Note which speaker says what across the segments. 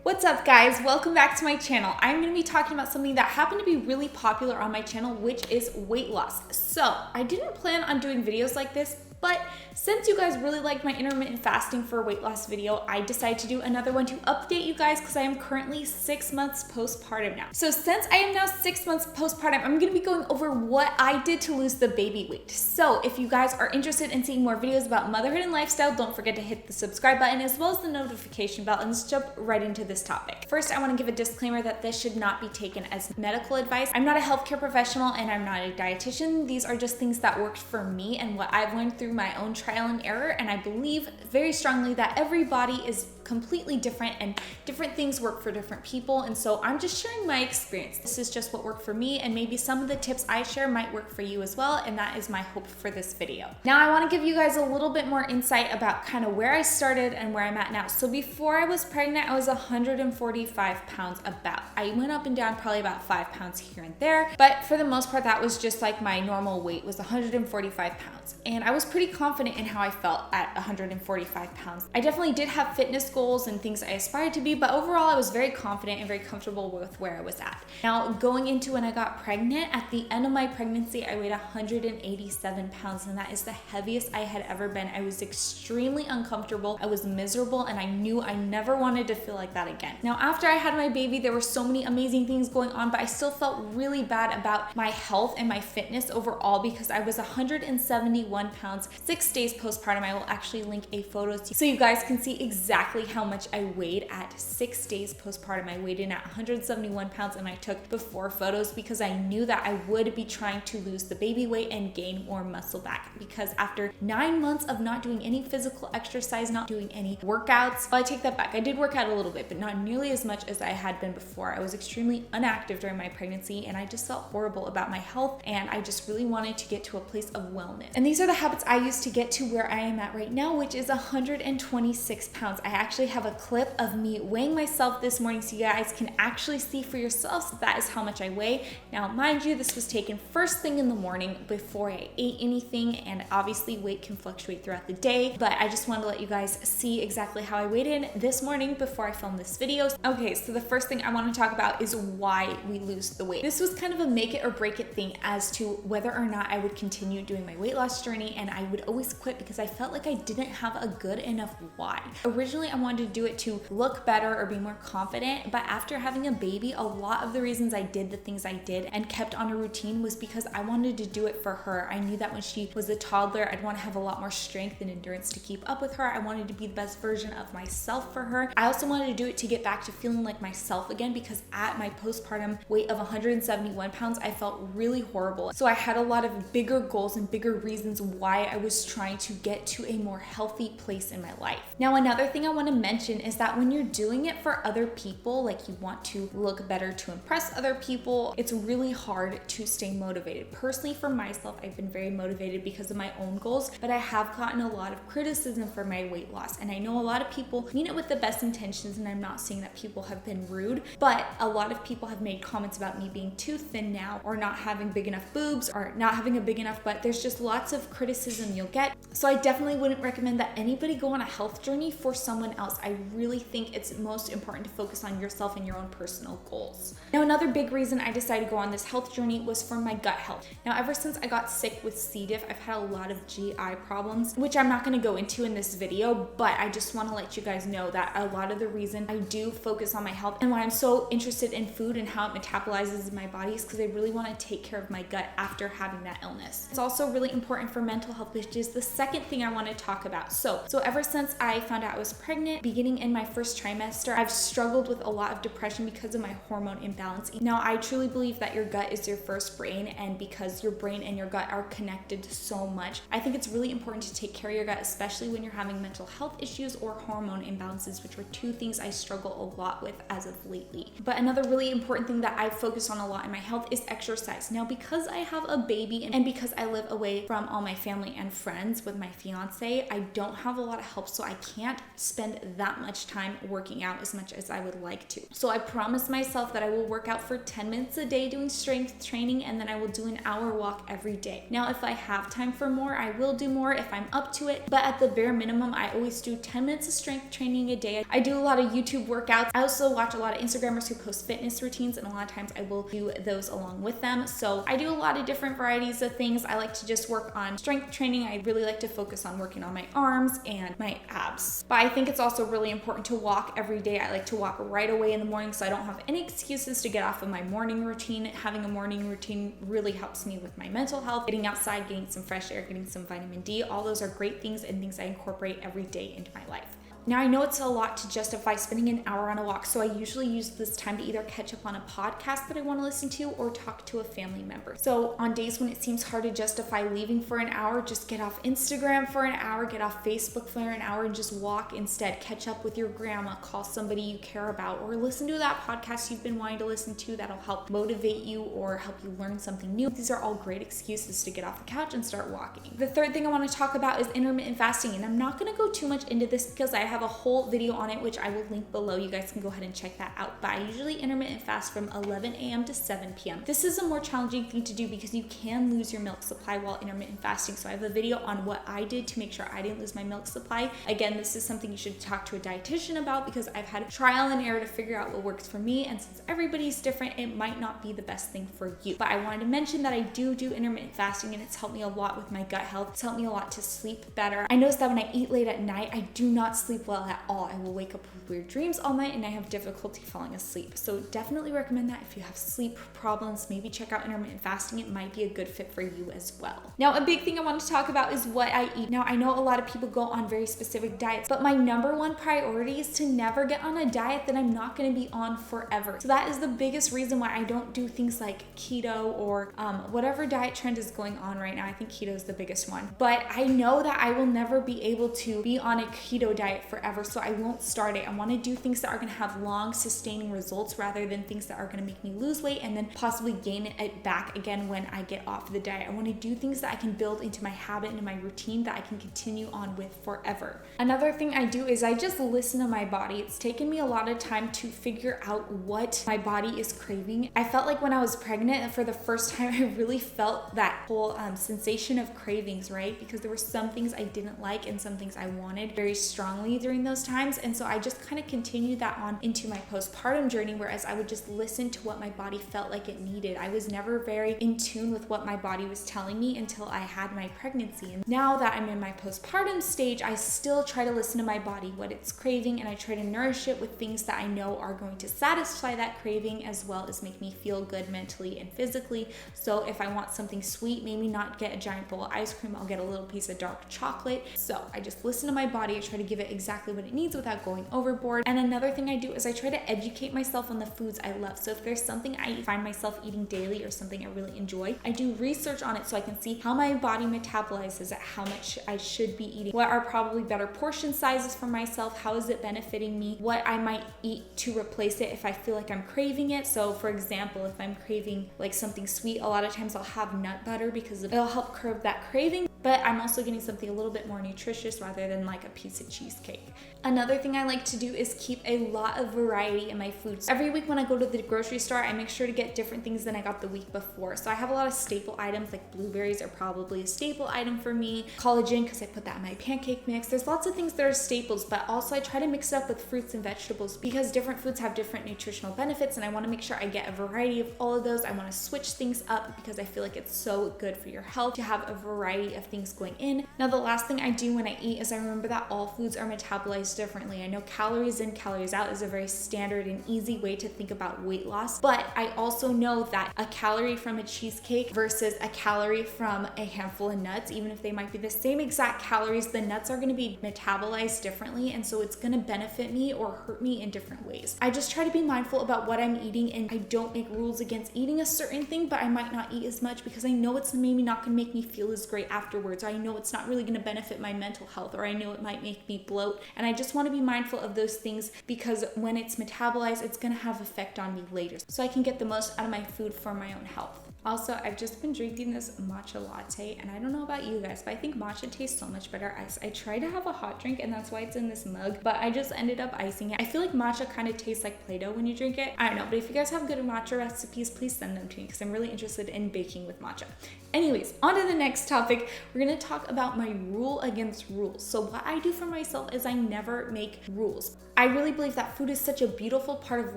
Speaker 1: What's up guys, welcome back to my channel. I'm going to be talking about something that happened to be really popular on my channel, which is weight loss. So I didn't plan on doing videos like this, but since you guys really liked my intermittent fasting for a weight loss video, I decided to do another one to update you guys because I am currently 6 months postpartum now. So since I am now 6 months postpartum, I'm going to be going over what I did to lose the baby weight. So if you guys are interested in seeing more videos about motherhood and lifestyle, don't forget to hit the subscribe button as well as the notification bell, and let's jump right into this topic. First, I want to give a disclaimer that this should not be taken as medical advice. I'm not a healthcare professional and I'm not a dietitian. These are just things that worked for me and what I've learned through my own trial and error, and I believe very strongly that every body is completely different and different things work for different people, and so I'm just sharing my experience. This is just what worked for me, and maybe some of the tips I share might work for you as well, and that is my hope for this video. Now I want to give you guys a little bit more insight about kind of where I started and where I'm at now. So before I was pregnant, I was 145 pounds about. I went up and down probably about 5 pounds here and there, but for the most part that was just like my normal weight was 145 pounds, and I was pretty confident in how I felt at 145 pounds. I definitely did have fitness goals and things I aspired to be, but overall I was very confident and very comfortable with where I was at. Now going into when I got pregnant, at the end of my pregnancy I weighed 187 pounds, and that is the heaviest I had ever been. I was extremely uncomfortable, I was miserable, and I knew I never wanted to feel like that again. Now after I had my baby, there were so many amazing things going on, but I still felt really bad about my health and my fitness overall because I was 171 pounds 6 days postpartum. I will actually link a photo so you guys can see exactly how much I weighed at 6 days postpartum. I weighed in at 171 pounds, and I took before photos because I knew that I would be trying to lose the baby weight and gain more muscle back, because after 9 months of not doing any physical exercise, not doing any workouts, well, I take that back. I did work out a little bit, but not nearly as much as I had been before. I was extremely inactive during my pregnancy, and I just felt horrible about my health, and I just really wanted to get to a place of wellness. And these are the habits I used to get to where I am at right now, which is 126 pounds. I actually have a clip of me weighing myself this morning so you guys can actually see for yourselves that is how much I weigh. Now, mind you, this was taken first thing in the morning before I ate anything, and obviously weight can fluctuate throughout the day, but I just wanted to let you guys see exactly how I weighed in this morning before I filmed this video. Okay, so the first thing I want to talk about is why we lose the weight. This was kind of a make it or break it thing as to whether or not I would continue doing my weight loss journey, and I would always quit because I felt like I didn't have a good enough why. Originally, I wanted to do it to look better or be more confident, but after having a baby, a lot of the reasons I did the things I did and kept on a routine was because I wanted to do it for her. I knew that when she was a toddler, I'd want to have a lot more strength and endurance to keep up with her. I wanted to be the best version of myself for her. I also wanted to do it to get back to feeling like myself again, because at my postpartum weight of 171 pounds, I felt really horrible. So I had a lot of bigger goals and bigger reasons why I was trying to get to a more healthy place in my life. Now, another thing I want to mention is that when you're doing it for other people, like you want to look better to impress other people, it's really hard to stay motivated. Personally, for myself, I've been very motivated because of my own goals, but I have gotten a lot of criticism for my weight loss, and I know a lot of people mean it with the best intentions, and I'm not saying that people have been rude, but a lot of people have made comments about me being too thin now, or not having big enough boobs, or not having a big enough butt. There's just lots of criticism you'll get, so I definitely wouldn't recommend that anybody go on a health journey for someone else. I really think it's most important to focus on yourself and your own personal goals. Now, another big reason I decided to go on this health journey was for my gut health. Now, ever since I got sick with C. diff, I've had a lot of GI problems, which I'm not going to go into in this video, but I just want to let you guys know that a lot of the reason I do focus on my health and why I'm so interested in food and how it metabolizes in my body is because I really want to take care of my gut after having that illness. It's also really important for mental health, which is the second thing I want to talk about. So ever since I found out I was pregnant, beginning in my first trimester, I've struggled with a lot of depression because of my hormone imbalance. Now, I truly believe that your gut is your first brain, and because your brain and your gut are connected so much, I think it's really important to take care of your gut, especially when you're having mental health issues or hormone imbalances, which are two things I struggle a lot with as of lately. But another really important thing that I focus on a lot in my health is exercise. Now, because I have a baby and because I live away from all my family and friends with my fiance, I don't have a lot of help, so I can't spend spend that much time working out as much as I would like to. So I promised myself that I will work out for 10 minutes a day doing strength training, and then I will do an hour walk every day. Now, if I have time for more, I will do more if I'm up to it, but at the bare minimum, I always do 10 minutes of strength training a day. I do a lot of YouTube workouts. I also watch a lot of Instagrammers who post fitness routines, and a lot of times I will do those along with them. So I do a lot of different varieties of things. I like to just work on strength training. I really like to focus on working on my arms and my abs. But I think it's also really important to walk every day. I like to walk right away in the morning so I don't have any excuses to get off of my morning routine. Having a morning routine really helps me with my mental health, getting outside, getting some fresh air, getting some vitamin D. All those are great things and things I incorporate every day into my life. Now, I know it's a lot to justify spending an hour on a walk, so I usually use this time to either catch up on a podcast that I want to listen to or talk to a family member. So on days when it seems hard to justify leaving for an hour, just get off Instagram for an hour, get off Facebook for an hour, and just walk instead. Catch up with your grandma, call somebody you care about, or listen to that podcast you've been wanting to listen to that'll help motivate you or help you learn something new. These are all great excuses to get off the couch and start walking. The third thing I want to talk about is intermittent fasting, and I'm not going to go too much into this because I have a whole video on it, which I will link below. You guys can go ahead and check that out. But I usually intermittent fast from 11 a.m. to 7 p.m. This is a more challenging thing to do because you can lose your milk supply while intermittent fasting. So I have a video on what I did to make sure I didn't lose my milk supply. Again, this is something you should talk to a dietitian about because I've had trial and error to figure out what works for me. And since everybody's different, it might not be the best thing for you. But I wanted to mention that I do intermittent fasting, and it's helped me a lot with my gut health. It's helped me a lot to sleep better. I noticed that when I eat late at night, I do not sleep well at all. I will wake up with weird dreams all night and I have difficulty falling asleep. So definitely recommend that if you have sleep problems, maybe check out intermittent fasting. It might be a good fit for you as well. Now, a big thing I want to talk about is what I eat. Now, I know a lot of people go on very specific diets, but my number one priority is to never get on a diet that I'm not going to be on forever. So that is the biggest reason why I don't do things like keto or whatever diet trend is going on right now. I think keto is the biggest one. But I know that I will never be able to be on a keto diet forever, so I won't start it. I want to do things that are going to have long sustaining results rather than things that are going to make me lose weight and then possibly gain it back again when I get off the diet. I want to do things that I can build into my habit, into my routine that I can continue on with forever. Another thing I do is I just listen to my body. It's taken me a lot of time to figure out what my body is craving. I felt like when I was pregnant, for the first time, I really felt that whole sensation of cravings, right? Because there were some things I didn't like and some things I wanted very strongly during those times. And so I just kind of continued that on into my postpartum journey, whereas I would just listen to what my body felt like it needed. I was never very in tune with what my body was telling me until I had my pregnancy. And now that I'm in my postpartum stage, I still try to listen to my body, what it's craving, and I try to nourish it with things that I know are going to satisfy that craving as well as make me feel good mentally and physically. So if I want something sweet, maybe not get a giant bowl of ice cream, I'll get a little piece of dark chocolate. So I just listen to my body. I try to give it exactly what it needs without going overboard. And another thing I do is I try to educate myself on the foods I love. So if there's something I find myself eating daily or something I really enjoy, I do research on it so I can see how my body metabolizes it, how much I should be eating, what are probably better portion sizes for myself, how is it benefiting me, what I might eat to replace it if I feel like I'm craving it. So for example, if I'm craving like something sweet, a lot of times I'll have nut butter because it'll help curb that craving, but I'm also getting something a little bit more nutritious rather than like a piece of cheesecake. Another thing I like to do is keep a lot of variety in my foods. Every week when I go to the grocery store, I make sure to get different things than I got the week before. So I have a lot of staple items, like blueberries are probably a staple item for me. Collagen, because I put that in my pancake mix. There's lots of things that are staples, but also I try to mix it up with fruits and vegetables because different foods have different nutritional benefits, and I want to make sure I get a variety of all of those. I want to switch things up because I feel like it's so good for your health to have a variety of things going in. Now, the last thing I do when I eat is I remember that all foods are metabolized differently. I know calories in, calories out is a very standard and easy way to think about weight loss, but I also know that a calorie from a cheesecake versus a calorie from a handful of nuts, even if they might be the same exact calories, the nuts are going to be metabolized differently, and so it's going to benefit me or hurt me in different ways. I just try to be mindful about what I'm eating, and I don't make rules against eating a certain thing, but I might not eat as much because I know it's maybe not going to make me feel as great afterwards, or I know it's not really going to benefit my mental health, or I know it might make me bloat, and I just want to be mindful of those things because when it's metabolized, it's going to have effect on me later, so I can get the most out of my food for my own health. Also, I've just been drinking this matcha latte, and I don't know about you guys, but I think matcha tastes so much better iced. I tried to have a hot drink, and that's why it's in this mug, but I just ended up icing it. I feel like matcha kind of tastes like Play-Doh when you drink it. I don't know, but if you guys have good matcha recipes, please send them to me because I'm really interested in baking with matcha. Anyways, on to the next topic. We're gonna talk about my rule against rules. So what I do for myself is I never make rules. I really believe that food is such a beautiful part of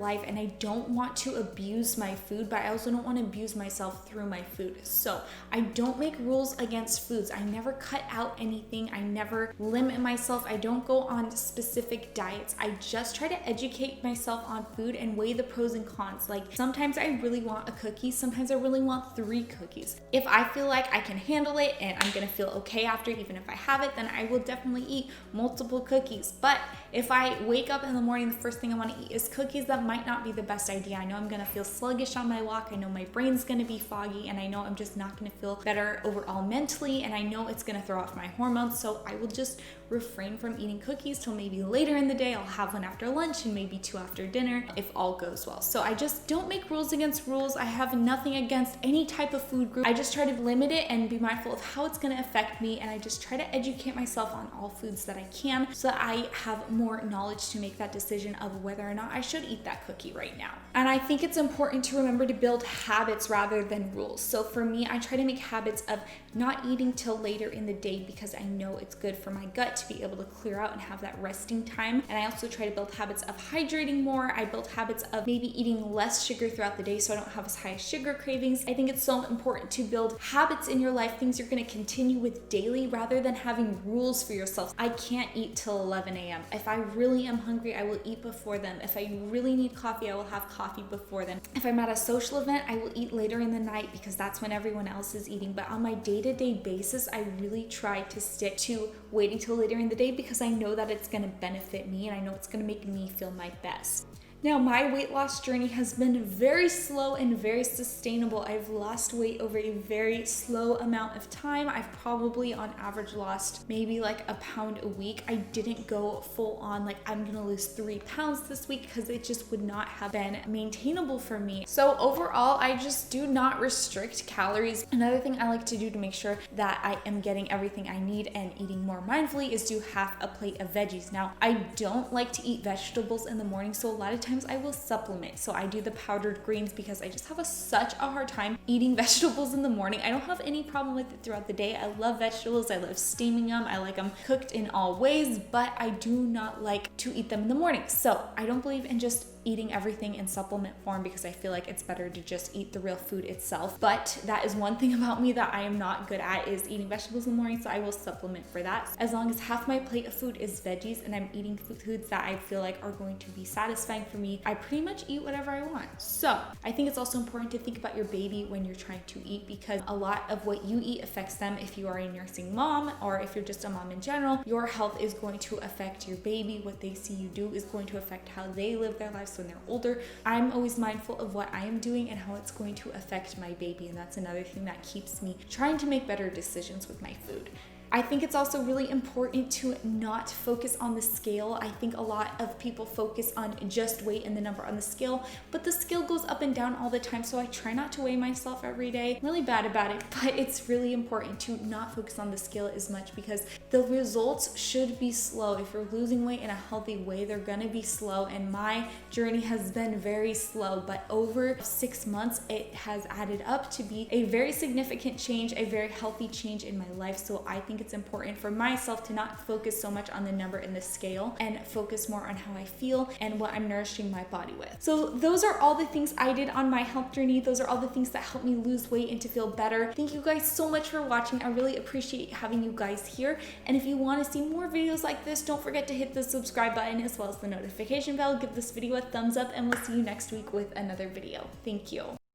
Speaker 1: life, and I don't want to abuse my food, but I also don't want to abuse myself through my food. So I don't make rules against foods. I never cut out anything. I never limit myself. I don't go on specific diets. I just try to educate myself on food and weigh the pros and cons. Like sometimes I really want a cookie. Sometimes I really want 3 cookies. If I feel like I can handle it and I'm gonna feel okay after, even if I have it, then I will definitely eat multiple cookies. But if I wake up in the morning, the first thing I want to eat is cookies, that might not be the best idea. I know I'm gonna feel sluggish on my walk. I know my brain's gonna be foggy, and I know I'm just not gonna feel better overall mentally, and I know it's gonna throw off my hormones. So I will just refrain from eating cookies till maybe later in the day. I'll have one after lunch and maybe 2 after dinner if all goes well. So I just don't make rules against rules. I have nothing against any type of food group. I just try to limit it and be mindful of how it's gonna affect me, and I just try to educate myself on all foods that I can so that I have more knowledge to make that decision of whether or not I should eat that cookie right now. And I think it's important to remember to build habits rather than rules. So for me, I try to make habits of not eating till later in the day because I know it's good for my gut to be able to clear out and have that resting time. And I also try to build habits of hydrating more. I build habits of maybe eating less sugar throughout the day so I don't have as high sugar cravings. I think it's so important to build habits in your life, things you're going to continue with daily rather than having rules for yourself. I can't eat till 11 a.m. If I really am hungry, I will eat before then. If I really need coffee, I will have coffee before then. If I'm at a social event, I will eat later in the night because that's when everyone else is eating. But on my day-to-day basis, I really try to stick to waiting till later in the day because I know that it's going to benefit me and I know it's going to make me feel my best. Now, my weight loss journey has been very slow and very sustainable. I've lost weight over a very slow amount of time. I've probably on average lost maybe like a pound a week. I didn't go full on like I'm gonna lose 3 pounds this week because it just would not have been maintainable for me. So overall, I just do not restrict calories. Another thing I like to do to make sure that I am getting everything I need and eating more mindfully is do half a plate of veggies. Now, I don't like to eat vegetables in the morning, so a lot of times I will supplement. So I do the powdered greens because I just have such a hard time eating vegetables in the morning. I don't have any problem with it throughout the day. I love vegetables. I love steaming them. I like them cooked in all ways, but I do not like to eat them in the morning. So I don't believe in just eating everything in supplement form because I feel like it's better to just eat the real food itself. But that is one thing about me that I am not good at, is eating vegetables in the morning, so I will supplement for that. As long as half my plate of food is veggies and I'm eating foods that I feel like are going to be satisfying for me, I pretty much eat whatever I want. So I think it's also important to think about your baby when you're trying to eat, because a lot of what you eat affects them. If you are a nursing mom or if you're just a mom in general, your health is going to affect your baby. What they see you do is going to affect how they live their lives when they're older. I'm always mindful of what I am doing and how it's going to affect my baby, and that's another thing that keeps me trying to make better decisions with my food. I think it's also really important to not focus on the scale. I think a lot of people focus on just weight and the number on the scale, but the scale goes up and down all the time, so I try not to weigh myself every day. I'm really bad about it, but it's really important to not focus on the scale as much because the results should be slow. If you're losing weight in a healthy way, they're gonna be slow, and my journey has been very slow, but over 6 months, it has added up to be a very significant change, a very healthy change in my life. So I think it's important for myself to not focus so much on the number in the scale and focus more on how I feel and what I'm nourishing my body with. So those are all the things I did on my health journey. Those are all the things that helped me lose weight and to feel better. Thank you guys so much for watching. I really appreciate having you guys here. And if you want to see more videos like this, don't forget to hit the subscribe button as well as the notification bell. Give this video a thumbs up, and we'll see you next week with another video. Thank you.